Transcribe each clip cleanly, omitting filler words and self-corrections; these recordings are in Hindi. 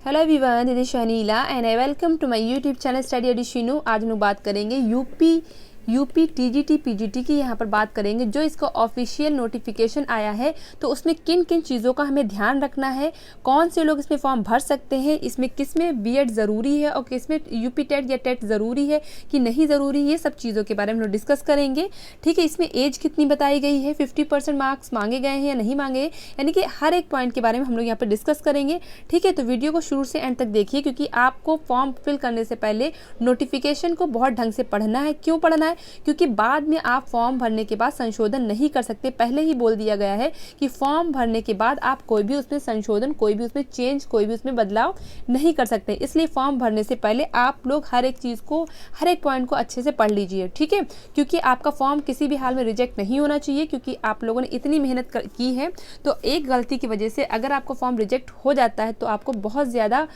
Hello everyone, this is Shanila and I welcome to my YouTube channel study एडिशिनो। आज हम लोग बात करेंगे यूपी टीजीटी पीजीटी की। यहाँ पर बात करेंगे जो इसका ऑफिशियल नोटिफिकेशन आया है तो उसमें किन किन चीज़ों का हमें ध्यान रखना है, कौन से लोग इसमें फॉर्म भर सकते हैं, इसमें किस में बीएड ज़रूरी है और किस में यूपी टेट या टेट ज़रूरी है कि नहीं ज़रूरी, ये सब चीज़ों के बारे में हम लोग डिस्कस करेंगे। ठीक है, इसमें एज कितनी बताई गई है, 50% मार्क्स मांगे गए हैं या नहीं मांगे, यानी कि हर एक पॉइंट के बारे में हम लोग यहाँ पर डिस्कस करेंगे। ठीक है, तो वीडियो को शुरू से एंड तक देखिए क्योंकि आपको फॉर्म फिल करने से पहले नोटिफिकेशन को बहुत ढंग से पढ़ना है। क्यों पढ़ना है? क्योंकि बाद में आप फॉर्म भरने के बाद संशोधन नहीं कर सकते। पहले ही बोल दिया गया है कि फॉर्म भरने के बाद आप कोई भी उसमें संशोधन, कोई भी उसमें चेंज, कोई भी उसमें बदलाव नहीं कर सकते। इसलिए फॉर्म भरने से पहले आप लोग हर एक चीज़ को, हर एक पॉइंट को अच्छे से पढ़ लीजिए। ठीक है, क्योंकि आपका फॉर्म किसी भी हाल में रिजेक्ट नहीं होना चाहिए, क्योंकि आप लोगों ने इतनी मेहनत की है। तो एक गलती की वजह से अगर आपका फॉर्म रिजेक्ट हो जाता है तो आपको बहुत ज़्यादा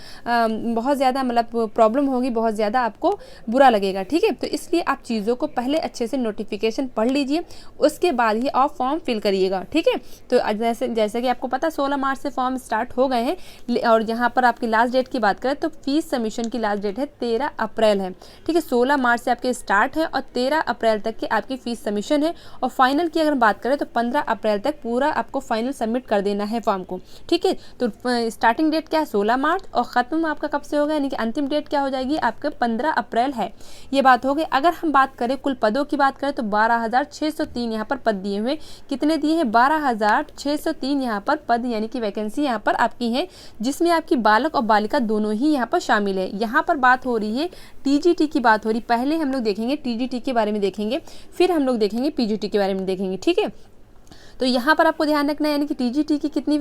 मतलब प्रॉब्लम होगी, बहुत ज़्यादा आपको बुरा लगेगा। ठीक है, तो इसलिए आप चीज़ों को पहले अच्छे से नोटिफिकेशन पढ़ लीजिए, उसके बाद ही आप फॉर्म फिल करिएगा। ठीक है, तो जैसे कि आपको पता 16 मार्च से फॉर्म स्टार्ट हो गए हैं और यहाँ पर आपकी लास्ट डेट की बात करें तो फीस सबमिशन की लास्ट डेट है 13 अप्रैल है। ठीक है, 16 मार्च से आपके स्टार्ट है और 13 अप्रैल तक की आपकी फ़ीस सबमिशन है। और फाइनल की अगर बात करें तो 15 अप्रैल तक पूरा आपको फाइनल सबमिट कर देना है फॉर्म को। ठीक है, तो स्टार्टिंग डेट क्या है 16 मार्च और ख़त्म आपका कब से होगा, यानी कि अंतिम डेट क्या हो जाएगी आपके 15 अप्रैल है। ये बात हो गई। अगर हम बात करें कुल पदों की बात करें तो 12,603 यहाँ पर पद दिए हुए। कितने दिए हैं? 12,603 यहाँ पर पद, यानी कि वैकेंसी यहाँ पर आपकी है, जिसमें आपकी बालक और बालिका दोनों ही यहाँ पर शामिल है। यहाँ पर बात हो रही है टीजीटी की बात हो रही। पहले हम लोग देखेंगे टीजीटी के बारे में देखेंगे, फिर हम लोग देखेंगे पीजीटी के बारे में देखेंगे। ठीक है, तो यहाँ पर आपको ध्यान रखना है, यानी कि टीजीटी की कितनी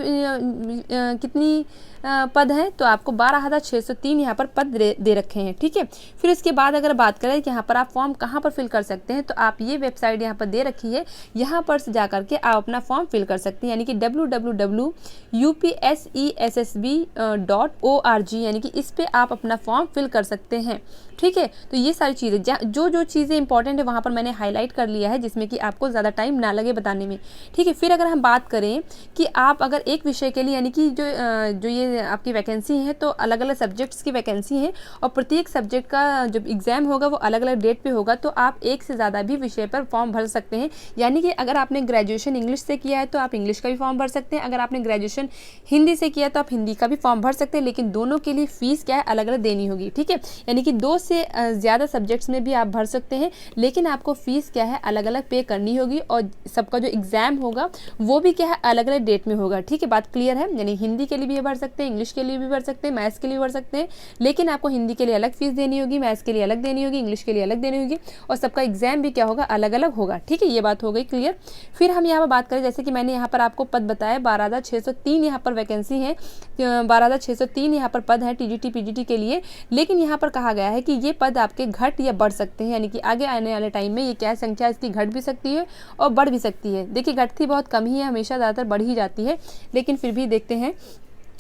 पद हैं, तो आपको 12,603 यहाँ पर पद दे रखे हैं। ठीक है, फिर उसके बाद अगर बात करें कि यहाँ पर आप फॉर्म कहाँ पर फिल कर सकते हैं, तो आप ये वेबसाइट यहाँ पर दे रखी है, यहाँ पर से जा करके आप अपना फॉर्म फिल कर सकते हैं, यानी कि www.upsessb.org, यानी कि इस पर आप अपना फॉर्म फिल कर सकते हैं। ठीक है, तो ये सारी चीज़ें जो चीज़ें इंपॉर्टेंट है वहाँ पर मैंने हाईलाइट कर लिया है, जिसमें कि आपको ज़्यादा टाइम ना लगे बताने में। ठीक है, फिर अगर हम बात करें कि आप अगर एक विषय के लिए, यानी कि जो ये आपकी वैकेंसी है, तो अलग अलग सब्जेक्ट्स की वैकेंसी है और प्रत्येक सब्जेक्ट का जब एग्ज़ाम होगा वो अलग अलग डेट पे होगा, तो आप एक से ज़्यादा भी विषय पर फॉर्म भर सकते हैं। यानी कि अगर आपने ग्रेजुएशन इंग्लिश से किया है तो आप इंग्लिश का भी फॉर्म भर सकते हैं, अगर आपने ग्रेजुएशन हिंदी से किया तो आप हिंदी का भी फॉर्म भर सकते हैं, लेकिन दोनों के लिए फ़ीस क्या है, अलग अलग देनी होगी। ठीक है, यानी कि 2 से ज़्यादा सब्जेक्ट्स में भी आप भर सकते हैं, लेकिन आपको फ़ीस क्या है, अलग अलग पे करनी होगी और सबका जो एग्ज़ाम होगा वो भी क्या है, अलग अलग डेट में होगा। ठीक है, बात क्लियर है? यानी हिंदी के लिए भी भर सकते हैं, इंग्लिश के लिए भी भर सकते हैं, मैथ्स के लिए भी भर सकते हैं, लेकिन आपको हिंदी के लिए अलग फीस देनी होगी, मैथ्स के लिए अलग देनी होगी, इंग्लिश के लिए अलग देनी होगी और सबका एग्जाम भी क्या होगा, अलग अलग होगा। ठीक है, ये बात हो गई क्लियर। फिर हम यहाँ पर बात करें, जैसे कि मैंने यहाँ पर आपको पद बताया 12,603 यहाँ पर वैकेंसी है, 12,603 यहाँ पर पद है टीजीटी पीजीटी के लिए, लेकिन यहाँ पर कहा गया है कि ये पद आपके घट या बढ़ सकते हैं, यानी कि आगे आने वाले टाइम में ये क्या है, संख्या इसकी घट भी सकती है और बढ़ भी सकती है। देखिए, घटती बहुत कम ही है, हमेशा ज़्यादातर बढ़ ही जाती है, लेकिन फिर भी देखते हैं।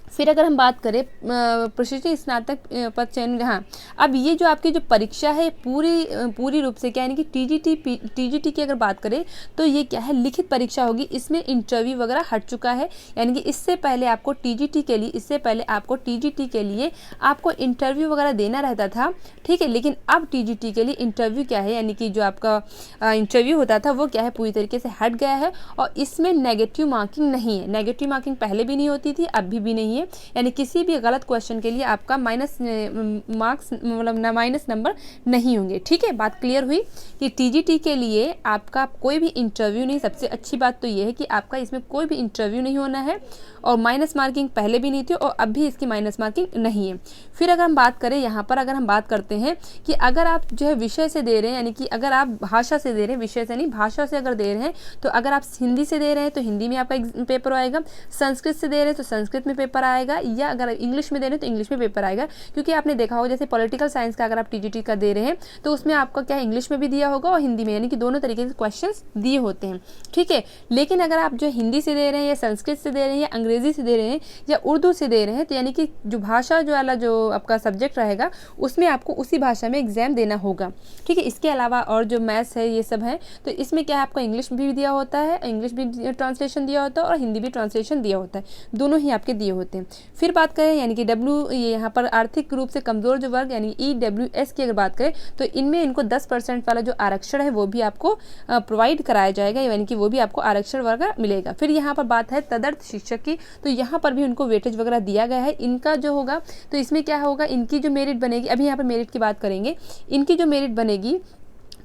फिर अगर हम बात करें प्रशिक्षण स्नातक पद चयन, हाँ, अब ये जो आपकी जो परीक्षा है पूरी रूप से क्या, यानी कि टीजीटी की अगर बात करें तो ये क्या है, लिखित परीक्षा होगी। इसमें इंटरव्यू वगैरह हट चुका है, यानी कि इससे पहले आपको टीजीटी के लिए आपको इंटरव्यू वगैरह देना रहता था। ठीक है, लेकिन अब टीजीटी के लिए इंटरव्यू क्या है, यानी कि जो आपका इंटरव्यू होता था वो क्या है, पूरी तरीके से हट गया है और इसमें नेगेटिव मार्किंग नहीं है। नेगेटिव मार्किंग पहले भी नहीं होती थी, अभी भी नहीं है, यानी किसी भी गलत क्वेश्चन के लिए आपका माइनस मार्क्स, मतलब माइनस नंबर नहीं होंगे। ठीक है, बात क्लियर हुई कि टीजीटी के लिए आपका कोई भी इंटरव्यू नहीं। सबसे अच्छी बात तो ये है कि आपका इसमें कोई भी इंटरव्यू नहीं होना है और माइनस मार्किंग पहले भी नहीं थी और अब भी इसकी माइनस मार्किंग नहीं है। फिर अगर हम बात करें यहाँ पर, अगर हम बात करते हैं कि अगर आप जो है विषय से दे रहे हैं, यानी कि अगर आप भाषा से दे रहे हैं, विषय से नहीं भाषा से अगर दे रहे हैं, तो अगर आप हिंदी से दे रहे हैं तो हिंदी में आपका पेपर आएगा, संस्कृत से दे रहे हैं तो संस्कृत में पेपर आएगा, या अगर इंग्लिश में दे रहे हैं तो इंग्लिश में पेपर आएगा। क्योंकि आपने देखा होगा जैसे पॉलिटिकल साइंस का अगर आप टीजीटी का दे रहे हैं तो उसमें आपका क्या इंग्लिश में भी दिया होगा और हिंदी में, यानी कि दोनों तरीके से क्वेश्चंस दिए होते हैं। ठीक है, लेकिन अगर आप जो हिंदी से दे रहे हैं या संस्कृत से दे रहे हैं या अंग्रेजी से दे रहे हैं या उर्दू से दे रहे हैं, तो यानी कि जो भाषा जो वाला जो आपका सब्जेक्ट रहेगा उसमें आपको उसी भाषा में एग्जाम देना होगा। ठीक है, इसके अलावा और जो मैथ्स है ये सब है, तो इसमें क्या है, आपको इंग्लिश भी दिया होता है, इंग्लिश भी ट्रांसलेशन दिया होता है और हिंदी भी ट्रांसलेशन दिया होता है, दोनों ही आपके दिए होते हैं। सकते हैं। फिर बात करें यानी कि ये यहाँ पर आर्थिक रूप से कमज़ोर जो वर्ग यानी EWS की अगर बात करें तो इनमें इनको 10% वाला जो आरक्षण है वो भी आपको प्रोवाइड कराया जाएगा, यानी कि वो भी आपको आरक्षण वगैरह मिलेगा। फिर यहाँ पर बात है तदर्थ शिक्षक की, तो यहाँ पर भी उनको वेटेज वगैरह दिया गया है। इनका जो होगा तो इसमें क्या होगा, इनकी जो मेरिट बनेगी, अभी यहाँ पर मेरिट की बात करेंगे, इनकी जो मेरिट बनेगी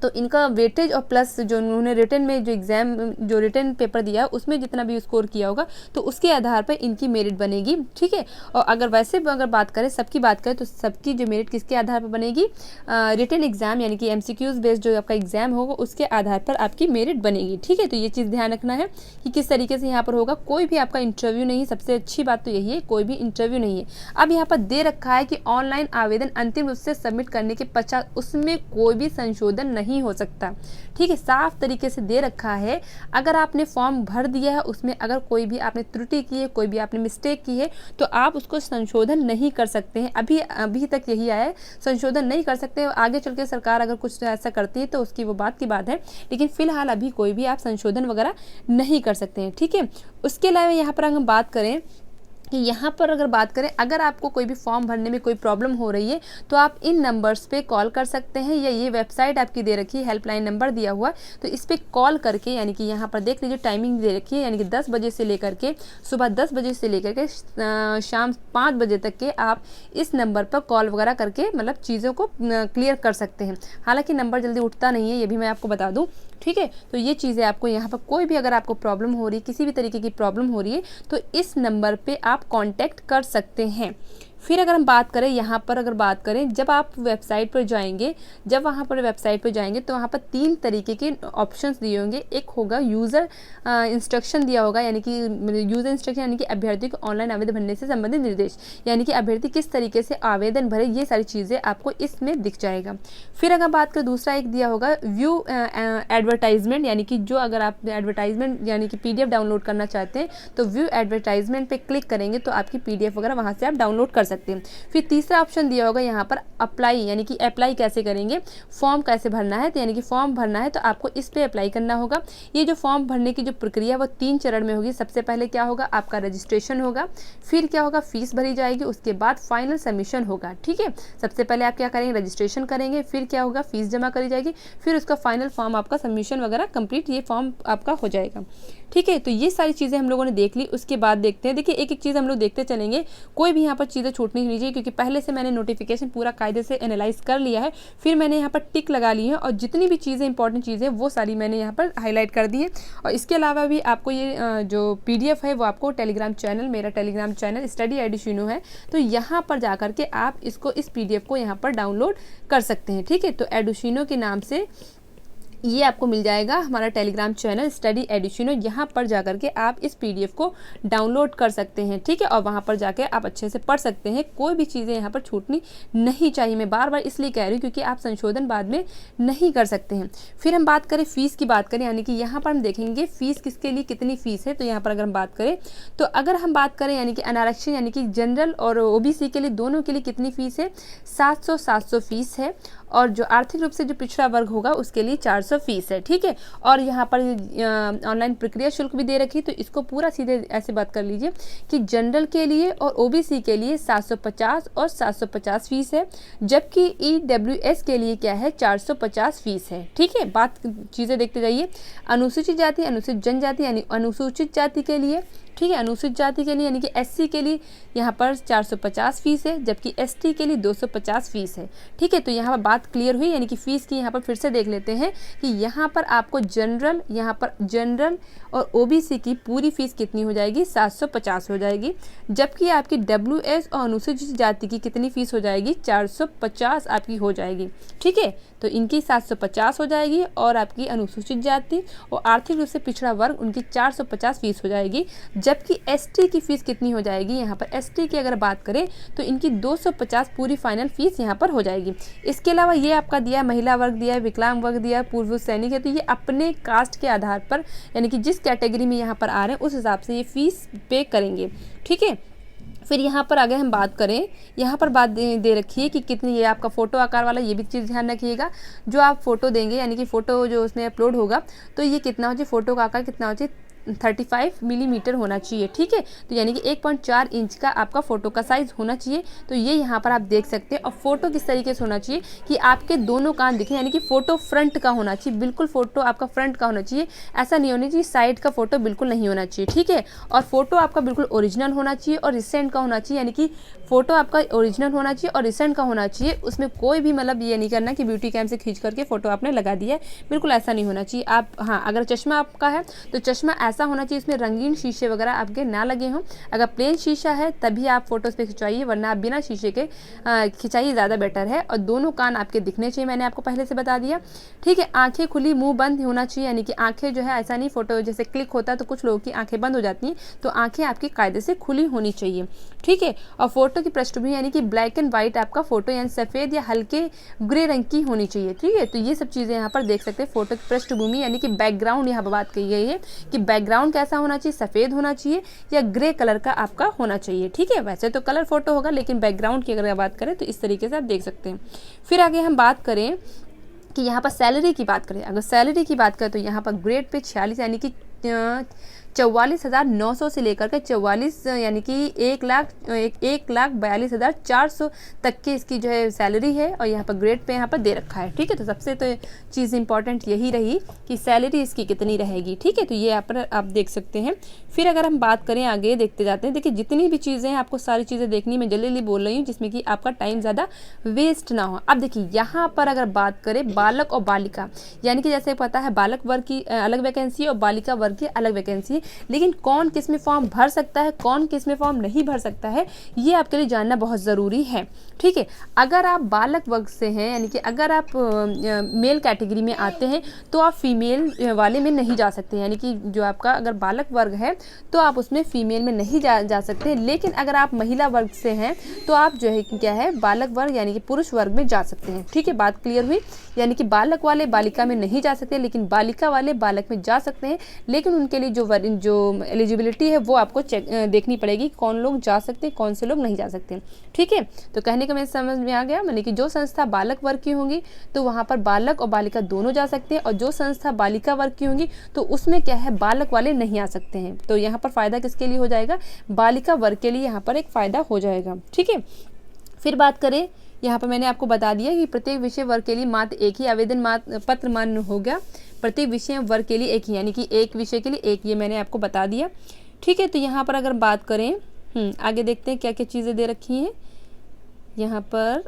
तो इनका वेटेज और प्लस जो उन्होंने रिटन में जो एग्ज़ाम जो रिटन पेपर दिया उसमें जितना भी स्कोर किया होगा तो उसके आधार पर इनकी मेरिट बनेगी। ठीक है, और अगर वैसे अगर बात करें सबकी बात करें तो सबकी जो मेरिट किसके आधार पर बनेगी, रिटन एग्ज़ाम यानी कि MCQs बेस्ड जो आपका एग्ज़ाम होगा उसके आधार पर आपकी मेरिट बनेगी। ठीक है, तो ये चीज़ ध्यान रखना है कि किस तरीके से यहाँ पर होगा। कोई भी आपका इंटरव्यू नहीं, सबसे अच्छी बात तो यही है, कोई भी इंटरव्यू नहीं है। अब यहाँ पर दे रखा है कि ऑनलाइन आवेदन अंतिम रूप से सबमिट करने के पश्चात उसमें कोई भी संशोधन नहीं हो सकता। ठीक है, साफ तरीके से दे रखा है। अगर आपने फॉर्म भर दिया है उसमें अगर कोई भी आपने त्रुटि की है, कोई भी आपने मिस्टेक की है तो आप उसको संशोधन नहीं कर सकते हैं। अभी तक यही आया है, संशोधन नहीं कर सकते। आगे चल के सरकार अगर कुछ ऐसा करती है तो उसकी वो बात की बात है, लेकिन फिलहाल अभी कोई भी आप संशोधन वगैरह नहीं कर सकते हैं। ठीक है, उसके अलावा यहाँ पर हम बात करें कि यहाँ पर अगर बात करें, अगर आपको कोई भी फॉर्म भरने में कोई प्रॉब्लम हो रही है तो आप इन नंबर्स पे कॉल कर सकते हैं, या ये वेबसाइट आपकी दे रखी है, हेल्पलाइन नंबर दिया हुआ, तो इस पर कॉल करके, यानी कि यहाँ पर देख लीजिए टाइमिंग दे रखी है, यानी कि 10 बजे से लेकर के सुबह 10 बजे से लेकर के शाम 5 बजे तक के आप इस नंबर पर कॉल वगैरह करके मतलब चीज़ों को क्लियर कर सकते हैं। हालाँकि नंबर जल्दी उठता नहीं है, ये भी मैं आपको बता दूँ। ठीक है, तो ये चीज़ें आपको यहाँ पर कोई भी अगर आपको प्रॉब्लम हो रही है, किसी भी तरीके की प्रॉब्लम हो रही है तो इस नंबर पे आप कांटेक्ट कर सकते हैं। फिर अगर हम बात करें यहाँ पर अगर बात करें, जब आप वेबसाइट पर जाएंगे, जब वहाँ पर वेबसाइट पर जाएंगे तो वहाँ पर 3 तरीके के ऑप्शंस दिए होंगे। एक होगा यूज़र इंस्ट्रक्शन दिया होगा, यानी कि यूज़र इंस्ट्रक्शन यानी कि अभ्यर्थी को ऑनलाइन आवेदन भरने से संबंधित निर्देश, यानी कि अभ्यर्थी किस तरीके से आवेदन भरे, ये सारी चीज़ें आपको इसमें दिख जाएगा। फिर अगर बात करें दूसरा एक दिया होगा व्यू एडवर्टाइजमेंट, यानी कि जो अगर आप एडवर्टाइजमेंट यानी कि PDF डाउनलोड करना चाहते हैं तो व्यू एडवर्टाइजमेंट पे क्लिक करेंगे तो आपकी PDF वगैरह वहाँ से आप डाउनलोड कर सकते हैं। फिर तीसरा ऑप्शन दिया होगा यहाँ पर अप्लाई, यानी कि अप्लाई कैसे करेंगे, फॉर्म कैसे भरना है, तो यानी कि फॉर्म भरना है तो आपको इस पे अप्लाई करना होगा। ये जो फॉर्म भरने की जो प्रक्रिया वो 3 चरण में होगी। सबसे पहले क्या होगा, आपका रजिस्ट्रेशन होगा, फिर क्या होगा, फीस भरी जाएगी, उसके बाद फाइनल सबमिशन होगा। ठीक है, सबसे पहले आप क्या करेंगे, रजिस्ट्रेशन करेंगे, फिर क्या होगा, फीस जमा करी जाएगी, फिर उसका फाइनल फॉर्म आपका सबमिशन वगैरह कंप्लीट ये फॉर्म आपका हो जाएगा। ठीक है, तो ये सारी चीज़ें हम लोगों ने देख ली। उसके बाद देखते हैं, देखिए एक एक चीज़ हम लोग देखते चलेंगे, कोई भी यहाँ पर चीज़ें छूटनी नहीं चाहिए, क्योंकि पहले से मैंने नोटिफिकेशन पूरा कायदे से एनालाइज कर लिया है, फिर मैंने यहाँ पर टिक लगा ली है और जितनी भी चीज़ें इंपॉर्टेंट चीज़ें वो सारी मैंने यहाँ पर हाईलाइट कर दी है। और इसके अलावा भी आपको ये जो PDF है वो आपको टेलीग्राम चैनल, मेरा टेलीग्राम चैनल स्टडी एडिशिनो है, तो यहाँ पर जा करके आप इस PDF को यहाँ पर डाउनलोड कर सकते हैं। ठीक है, तो एडिशिनो के नाम से ये आपको मिल जाएगा हमारा टेलीग्राम चैनल स्टडी एडिशिनो, यहाँ पर जाकर के आप इस PDF को डाउनलोड कर सकते हैं। ठीक है, और वहाँ पर जाकर आप अच्छे से पढ़ सकते हैं। कोई भी चीज़ें यहाँ पर छूटनी नहीं चाहिए, मैं बार बार इसलिए कह रही हूँ क्योंकि आप संशोधन बाद में नहीं कर सकते हैं। फिर हम बात करें फ़ीस की बात करें, यानी कि यहाँ पर हम देखेंगे फ़ीस किसके लिए कितनी फ़ीस है। तो यहाँ पर अगर हम बात करें तो अगर हम बात करें यानी कि अनारक्षित यानी कि जनरल और OBC के लिए दोनों के लिए कितनी फ़ीस है, 700 फ़ीस है, और जो आर्थिक रूप से जो पिछड़ा वर्ग होगा उसके लिए 400 फीस है। ठीक है, और यहाँ पर ऑनलाइन प्रक्रिया शुल्क भी दे रखी, तो इसको पूरा सीधे ऐसे बात कर लीजिए कि जनरल के लिए और OBC के लिए 750 और 750 फीस है, जबकि EWS के लिए क्या है, 450 फीस है। ठीक है, बात चीज़ें देखते जाइए। अनुसूचित जाति, अनुसूचित जनजाति यानी अनुसूचित जाति के लिए, ठीक है, अनुसूचित जाति के लिए यानी कि SC के लिए यहाँ पर 450 फीस है, जबकि ST के लिए 250 फीस है। ठीक है, तो यहाँ पर बात क्लियर हुई, यानी कि फ़ीस की यहाँ पर फिर से देख लेते हैं कि यहाँ पर आपको जनरल और OBC की पूरी फ़ीस कितनी हो जाएगी, 750 हो जाएगी, जबकि आपकी WS और अनुसूचित जाति की कितनी फ़ीस हो जाएगी, 450 आपकी हो जाएगी। ठीक है, तो इनकी 750 हो जाएगी और आपकी अनुसूचित जाति और आर्थिक रूप से पिछड़ा वर्ग उनकी 450 फीस हो जाएगी, जबकि ST की फ़ीस कितनी हो जाएगी, यहाँ पर ST की अगर बात करें तो इनकी 250 पूरी फाइनल फ़ीस यहाँ पर हो जाएगी। इसके अलावा ये आपका दिया महिला वर्ग दिया है, विकलांग वर्ग दिया है, पूर्व सैनिक है, तो ये अपने कास्ट के आधार पर यानी कि जिस कैटेगरी में यहाँ पर आ रहे हैं उस हिसाब से ये फ़ीस पे करेंगे। ठीक है, फिर यहाँ पर आगे हम बात करें, यहाँ पर बात दे रखी है कि कितनी, ये आपका फ़ोटो आकार वाला, ये भी चीज़ ध्यान रखिएगा। जो आप फ़ोटो देंगे यानी कि फ़ोटो जो उसमें अपलोड होगा तो ये कितना हो जाए, फ़ोटो का आकार कितना हो जाए, 1.35 मिलीमीटर होना चाहिए। ठीक है, तो यानी कि 1.4 इंच का आपका फ़ोटो का साइज़ होना चाहिए। तो ये यहाँ पर आप देख सकते हैं। और फ़ोटो किस तरीके से होना चाहिए कि आपके दोनों कान दिखें, यानी कि फ़ोटो फ्रंट का होना चाहिए, बिल्कुल फ़ोटो आपका फ्रंट का होना चाहिए। ऐसा नहीं होना चाहिए साइड का फ़ोटो बिल्कुल नहीं होना चाहिए। ठीक है, और फ़ोटो आपका बिल्कुल ओरिजिनल होना चाहिए और रिसेंट का होना चाहिए, यानी कि फ़ोटो आपका ओरिजिनल होना चाहिए और रिसेंट का होना चाहिए। उसमें कोई भी मतलब ये नहीं करना कि ब्यूटी कैम से खींच करके फ़ोटो आपने लगा दिया है, बिल्कुल ऐसा नहीं होना चाहिए। आप हाँ, अगर चश्मा आपका है तो चश्मा ऐसा होना चाहिए इसमें रंगीन शीशे वगैरह आपके ना लगे हों। अगर प्लेन शीशा है तभी आप फ़ोटोज़ पे खिंचवाइए, वरना आप बिना शीशे के खिंचाइए, ज़्यादा बेटर है। और दोनों कान आपके दिखने चाहिए, मैंने आपको पहले से बता दिया। ठीक है, आंखें खुली मुंह बंद होना चाहिए, यानी कि आंखें जो है ऐसा नहीं, फ़ोटो जैसे क्लिक होता है तो कुछ लोगों की आंखें बंद हो जाती हैं, तो आंखें आपकी कायदे से खुली होनी चाहिए। ठीक है, और फोटो की पृष्ठभूमि यानी कि ब्लैक एंड व्हाइट आपका फोटो यानी सफ़ेद या हल्के ग्रे रंग की होनी चाहिए। ठीक है, तो ये सब चीज़ें यहाँ पर देख सकते हैं। फोटो की पृष्ठभूमि यानी कि बैकग्राउंड यहाँ पर बात की गई है कि बैकग्राउंड कैसा होना चाहिए, सफ़ेद होना चाहिए या ग्रे कलर का आपका होना चाहिए। ठीक है, वैसे तो कलर फोटो होगा, लेकिन बैकग्राउंड की अगर बात करें तो इस तरीके से आप देख सकते हैं। फिर आगे हम बात करें कि यहाँ पर सैलरी की बात करें। अगर सैलरी की बात करें तो यहाँ पर ग्रेड पे 46 यानी कि 44,900 से लेकर के 44 यानी कि 1,42,400 तक की इसकी जो है सैलरी है। और यहाँ पर ग्रेड पे यहाँ पर दे रखा है। ठीक है, तो सबसे तो चीज़ इंपॉर्टेंट यही रही कि सैलरी इसकी कितनी रहेगी। ठीक है, तो ये यहाँ पर आप देख सकते हैं। फिर अगर हम बात करें, आगे देखते जाते हैं। देखिए, जितनी भी चीज़ें हैं आपको सारी चीज़ें देखनी, मैं जल्दी जल्दी बोल रही हूँ जिसमें कि आपका टाइम ज़्यादा वेस्ट ना हो। अब देखिए, यहाँ पर अगर बात करें बालक और बालिका, यानी कि जैसे पता है बालक वर्ग की अलग वैकेंसी है और बालिका वर्ग की अलग वैकेंसी है, लेकिन कौन किस में फॉर्म भर सकता है, कौन किस में फॉर्म नहीं भर सकता है, ये आपके लिए जानना बहुत ज़रूरी है। ठीक है, अगर आप बालक वर्ग से हैं, यानी कि अगर आप मेल कैटेगरी में आते हैं तो आप फीमेल वाले में नहीं जा सकते, यानी कि जो आपका अगर बालक वर्ग है तो आप उसमें फीमेल में नहीं जा सकते। लेकिन अगर आप महिला वर्ग से हैं तो आप जो है क्या है, बालक वर्ग यानी कि पुरुष वर्ग में जा सकते हैं। ठीक है, बात क्लियर हुई। यानी कि बालक वाले बालिका में नहीं जा सकते, लेकिन बालिका वाले बालक में जा सकते हैं। लेकिन उनके लिए जो एलिजिबिलिटी है वो आपको देखनी पड़ेगी, कौन लोग जा सकते हैं, कौन से लोग नहीं जा सकते। ठीक है, तो कहने का मैं समझ में आ गया, यानी कि जो संस्था बालक वर्ग की होंगी तो वहाँ पर बालक और बालिका दोनों जा सकते हैं, और जो संस्था बालिका वर्ग की होंगी तो उसमें क्या है, बालक वाले नहीं आ सकते हैं। तो यहाँ पर फ़ायदा किसके लिए हो जाएगा, बालिका वर्ग के लिए यहाँ पर एक फ़ायदा हो जाएगा। ठीक है, फिर बात करें, यहाँ पर मैंने आपको बता दिया कि प्रत्येक विषय वर्ग के लिए मात्र एक ही आवेदन पत्र मान्य हो गया। प्रत्येक विषय वर्ग के लिए एक ही, यानी कि एक विषय के लिए एक, ये मैंने आपको बता दिया। ठीक है, तो यहाँ पर अगर बात करें, आगे देखते हैं क्या क्या चीज़ें दे रखी हैं यहाँ पर।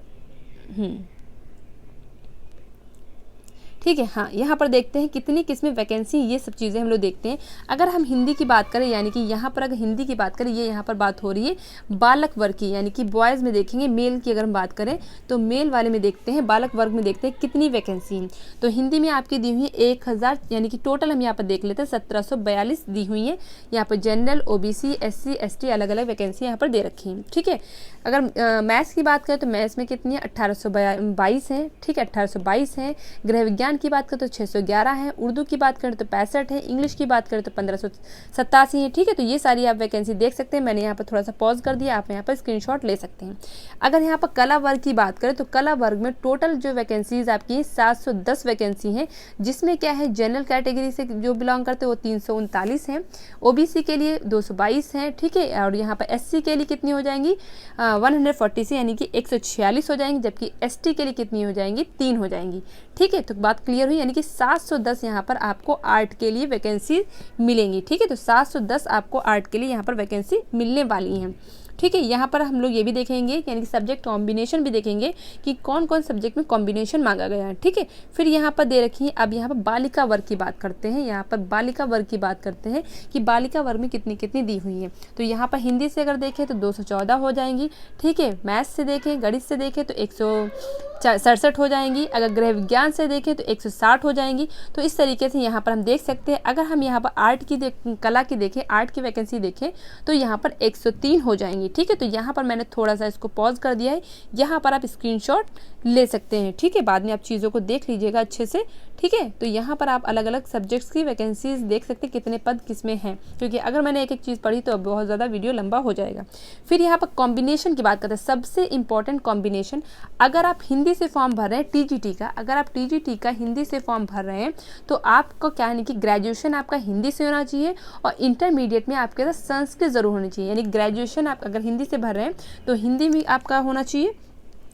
ठीक है, हाँ, यहाँ पर देखते हैं कितनी किसमें वैकेंसी, ये सब चीज़ें हम लोग देखते हैं। अगर हम हिंदी की बात करें, यानी कि यहाँ पर अगर हिंदी की बात करें, ये यहाँ पर बात हो रही है बालक वर्ग की, यानी कि बॉयज़ में देखेंगे। मेल की अगर हम बात करें तो मेल वाले में देखते हैं, बालक वर्ग में देखते हैं कितनी वैकेंसी है। तो हिंदी में आपकी दी हुई है 1000, यानी कि टोटल हम यहाँ पर देख लेते हैं 1742 दी हुई है। यहाँ पर जनरल, OBC, SC, ST अलग अलग वैकेंसी यहाँ पर दे रखी हैं। ठीक है, अगर मैथ्स की बात करें तो मैथ्स में कितनी है, 1822 हैं। ठीक है, 1822 हैं। गृह विज्ञान की बात करें तो 611 है। उर्दू की बात करें तो 65 है। इंग्लिश की बात करें तो 1587 है। ठीक है, तो ये सारी आप वैकेंसी देख सकते हैं। मैंने यहाँ पर थोड़ा सा पॉज कर दिया, आप यहाँ पर स्क्रीनशॉट ले सकते हैं। अगर यहाँ पर कला वर्ग की बात करें तो कला वर्ग में टोटल जो वैकेंसीज आपकी 710 वैकेंसी हैं, जिसमें क्या है, जनरल कैटेगरी से जो बिलोंग करते हैं वो 339 हैं, OBC के लिए 222 हैं। ठीक है, और यहाँ पर SC के लिए कितनी हो जाएंगी, 140 से, यानी कि 146 हो जाएंगी, जबकि ST के लिए कितनी हो जाएंगी, 3 हो जाएंगी। ठीक है, तो बात क्लियर हुई, यानी कि 710 यहाँ पर आपको आर्ट के लिए वैकेंसी मिलेंगी। ठीक है, तो 710 आपको आर्ट के लिए यहाँ पर वैकेंसी मिलने वाली हैं। ठीक है, यहाँ पर हम लोग ये भी देखेंगे, यानी कि सब्जेक्ट कॉम्बिनेशन भी देखेंगे कि कौन कौन सब्जेक्ट में कॉम्बिनेशन मांगा गया है। ठीक है, फिर यहाँ पर दे रखी है। अब यहाँ पर बालिका वर्ग की बात करते हैं। यहाँ पर बालिका वर्ग की बात करते हैं कि बालिका वर्ग में कितनी कितनी दी हुई है। तो यहाँ पर हिंदी से अगर देखें तो 214 हो जाएंगी। ठीक है, मैथ्स से देखें, गणित से देखें तो 167 हो जाएंगी। अगर गृह विज्ञान से देखें तो 160 हो जाएंगी। तो इस तरीके से यहाँ पर हम देख सकते हैं। अगर हम यहाँ पर आर्ट की कला की देखें, आर्ट की वैकेंसी देखें तो यहाँ पर 103 हो जाएंगी। ठीक है, तो यहाँ पर मैंने थोड़ा सा इसको पॉज कर दिया है, यहाँ पर आप स्क्रीनशॉट ले सकते हैं। ठीक है, बाद में आप चीज़ों को देख लीजिएगा अच्छे से। ठीक है, तो यहाँ पर आप अलग अलग सब्जेक्ट्स की वैकेंसीज देख सकते हैं, कितने पद किसमें हैं, क्योंकि अगर मैंने एक एक चीज़ पढ़ी तो बहुत ज़्यादा वीडियो लंबा हो जाएगा। फिर यहाँ पर कॉम्बिनेशन की बात करते हैं। सबसे इंपॉर्टेंट कॉम्बिनेशन, अगर आप हिंदी हिंदी से फॉर्म भर रहे हैं टीजीटी का, अगर आप टीजीटी का हिंदी से फॉर्म भर रहे हैं तो आपको क्या है कि ग्रेजुएशन आपका हिंदी से होना चाहिए और इंटरमीडिएट में आपके साथ संस्कृत ज़रूर होनी चाहिए। यानी ग्रेजुएशन आप अगर हिंदी से भर रहे हैं तो हिंदी भी आपका होना चाहिए।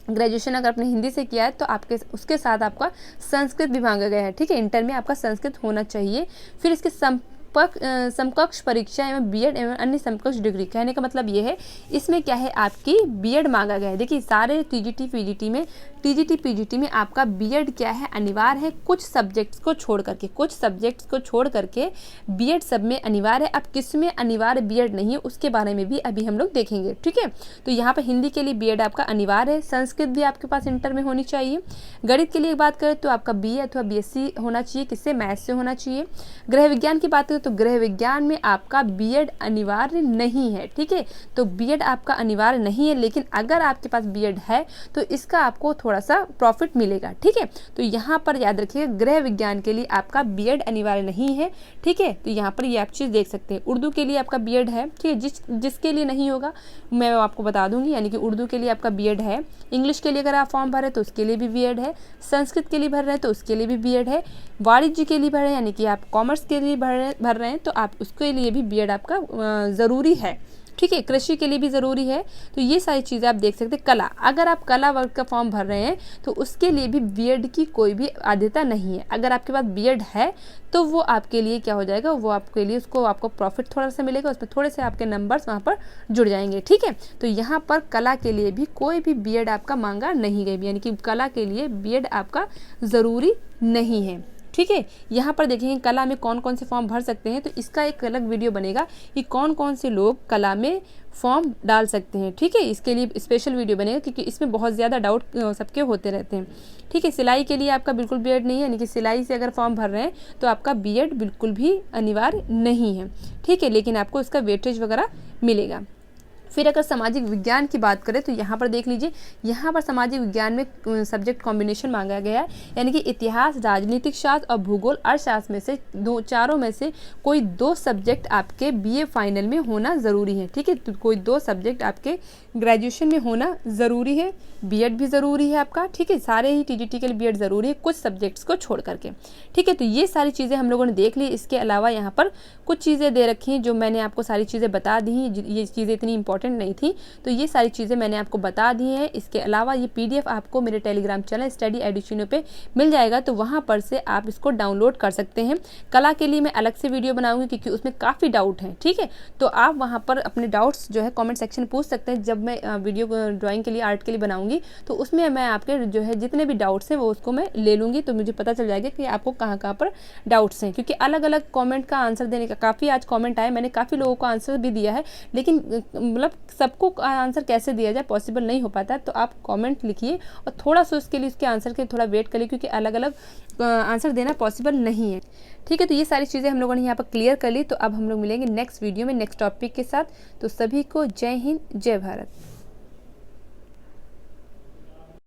ग्रेजुएशन अगर आपने हिंदी से किया है तो आपके उसके साथ आपका संस्कृत भी मांगा गया है, ठीक है। इंटर में आपका संस्कृत होना चाहिए। फिर इसके समकक्ष परीक्षा एवं बीएड एवं अन्य समकक्ष डिग्री, कहने का मतलब ये है इसमें क्या है आपकी बीएड मांगा गया है। देखिए सारे टीजीटी पीजीटी में आपका बीएड क्या है अनिवार्य है, कुछ सब्जेक्ट्स को छोड़ करके बीएड सब में अनिवार्य है। अब किस में अनिवार्य बीएड नहीं है उसके बारे में भी अभी हम लोग देखेंगे, ठीक है। तो यहाँ पर हिंदी के लिए बीएड आपका अनिवार्य है, संस्कृत भी आपके पास इंटर में होनी चाहिए। गणित के लिए बात करें तो आपका बीए अथवा बीएससी होना चाहिए, किससे, मैथ से होना चाहिए। गृह विज्ञान की बात करें तो गृह विज्ञान में आपका बीएड अनिवार्य नहीं है, ठीक है। तो बीएड आपका अनिवार्य नहीं है, लेकिन अगर आपके पास बीएड है तो इसका आपको थोड़ा सा प्रॉफिट मिलेगा, ठीक है। तो यहाँ पर याद रखिएगा गृह विज्ञान के लिए आपका बीएड अनिवार्य नहीं है, ठीक है। तो यहाँ पर ये आप चीज़ देख सकते हैं। उर्दू के लिए आपका बीएड है, ठीक है। जिसके लिए नहीं होगा मैं आपको बता दूंगी, यानी कि उर्दू के लिए आपका बीएड है। इंग्लिश के लिए अगर आप फॉर्म भर रहे हैं तो उसके लिए भी बीएड है। संस्कृत के लिए भर रहे हैं तो उसके लिए भी बीएड है। वाणिज्य के लिए भर रहे हैं यानी कि आप कॉमर्स के लिए भर रहे हैं तो आप उसके लिए भी बीएड आपका ज़रूरी है, ठीक है। कृषि के लिए भी ज़रूरी है। तो ये सारी चीज़ें आप देख सकते हैं। कला, अगर आप कला वर्ग का फॉर्म भर रहे हैं तो उसके लिए भी बीएड की कोई भी बाध्यता नहीं है। अगर आपके पास बीएड है तो वो आपके लिए क्या हो जाएगा, वो आपके लिए आपको प्रॉफिट थोड़ा सा मिलेगा, उसमें थोड़े से आपके नंबर्स वहाँ पर जुड़ जाएंगे, ठीक है। तो यहाँ पर कला के लिए भी कोई भी बीएड आपका मांगा नहीं गई, यानी कि कला के लिए बीएड आपका ज़रूरी नहीं है, ठीक है। यहाँ पर देखेंगे कला में कौन कौन से फॉर्म भर सकते हैं, तो इसका एक अलग वीडियो बनेगा कि कौन कौन से लोग कला में फॉर्म डाल सकते हैं, ठीक है। इसके लिए स्पेशल वीडियो बनेगा क्योंकि इसमें बहुत ज़्यादा डाउट सबके होते रहते हैं, ठीक है। सिलाई के लिए आपका बिल्कुल बीएड नहीं है, यानी कि सिलाई से अगर फॉर्म भर रहे हैं तो आपका बीएड बिल्कुल भी अनिवार्य नहीं है, ठीक है, लेकिन आपको इसका वेटेज वगैरह मिलेगा। फिर अगर सामाजिक विज्ञान की बात करें तो यहाँ पर देख लीजिए, यहाँ पर सामाजिक विज्ञान में सब्जेक्ट कॉम्बिनेशन मांगा गया है, यानी कि इतिहास, राजनीतिक शास्त्र और भूगोल अर्थशास्त्र में से चारों में से कोई 2 सब्जेक्ट आपके बीए फाइनल में होना ज़रूरी है, ठीक है। तो कोई 2 सब्जेक्ट आपके ग्रेजुएशन में होना ज़रूरी है। बीएड भी ज़रूरी है आपका, ठीक है। सारे ही टीजीटी के लिए बीएड ज़रूरी है कुछ सब्जेक्ट्स को छोड़ करके, ठीक है। तो ये सारी चीज़ें हम लोगों ने देख ली। इसके अलावा यहाँ पर कुछ चीज़ें दे रखी हैं जो मैंने आपको सारी चीज़ें बता दी हैं। ये चीज़ें इतनी इंपॉर्टेंट नहीं थी तो ये सारी चीज़ें मैंने आपको बता दी हैं। इसके अलावा ये पीडीएफ आपको मेरे टेलीग्राम चैनल स्टडी एडिशिनो पे मिल जाएगा, तो वहाँ पर से आप इसको डाउनलोड कर सकते हैं। कला के लिए मैं अलग से वीडियो बनाऊंगी क्योंकि उसमें काफ़ी डाउट हैं, ठीक है। तो आप वहाँ पर अपने डाउट्स जो है कमेंट सेक्शन पूछ सकते हैं। जब मैं वीडियो ड्राइंग के लिए, आर्ट के लिए बनाऊंगी तो उसमें मैं आपके जो है जितने भी डाउट्स हैं वो उसको मैं ले लूँगी, तो मुझे पता चल जाएगा कि आपको कहाँ कहाँ पर डाउट्स हैं। क्योंकि अलग अलग कॉमेंट का आंसर देने का काफ़ी आज कॉमेंट आए, मैंने काफ़ी लोगों को आंसर भी दिया है, लेकिन मतलब सबको आंसर कैसे दिया जाए पॉसिबल नहीं हो पाता। तो आप कमेंट लिखिए और थोड़ा सा उसके लिए उसके आंसर के थोड़ा वेट करिए क्योंकि अलग अलग आंसर देना पॉसिबल नहीं है, ठीक है। तो ये सारी चीज़ें हम लोगों ने यहाँ पर क्लियर कर ली। तो अब हम लोग मिलेंगे नेक्स्ट वीडियो में नेक्स्ट टॉपिक के साथ। तो सभी को जय हिंद, जय भारत।